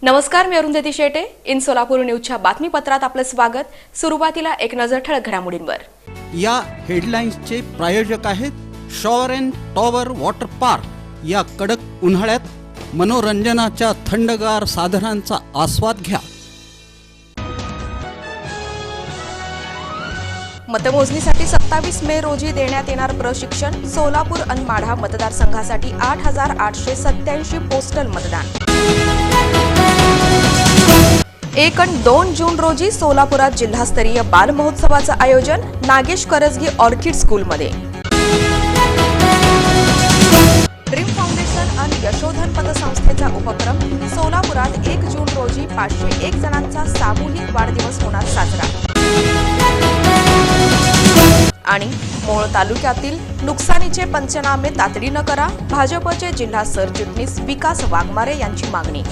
नमस्कार, मी अरुंधती शेटे. इन सोलापूर न्यूजच्या बातमीपत्रात आपलं स्वागत. सुरुवातीला एक नजर ठळक घडामोडींवर. या हेडलाईन्सचे प्रायोजक आहेत shower and tower water park. या कडक उन्हाळ्यात मनोरंजनाच्या थंडगार साधनांचा आस्वाद घ्या. मतमोजणीसाठी 27 मे रोजी देण्यात येणार प्रशिक्षण. सोलापूर आणि माढा मतदारसंघासाठी 8,887 पोस्टल मतदान. 1 आणि 2 जून रोजी सोलापुरात जिल्हास्तरीय बाल महोत्सवाचं आयोजन. नागेश करजगी ऑर्किड स्कूलमध्ये. ड्रीम फाउंडेशन आणि यशोधन पतसंस्थेचा उपक्रम. सोलापुरात 1 जून रोजी 501 जणांचा सामूहिक वाढदिवस होणार साजरा. आणि मोहोळ तालुक्यातील नुकसानीचे पंचनामे तातडीनं करा. भाजपचे जिल्हा सरचिटणीस विकास वाघमारे यांची मागणी.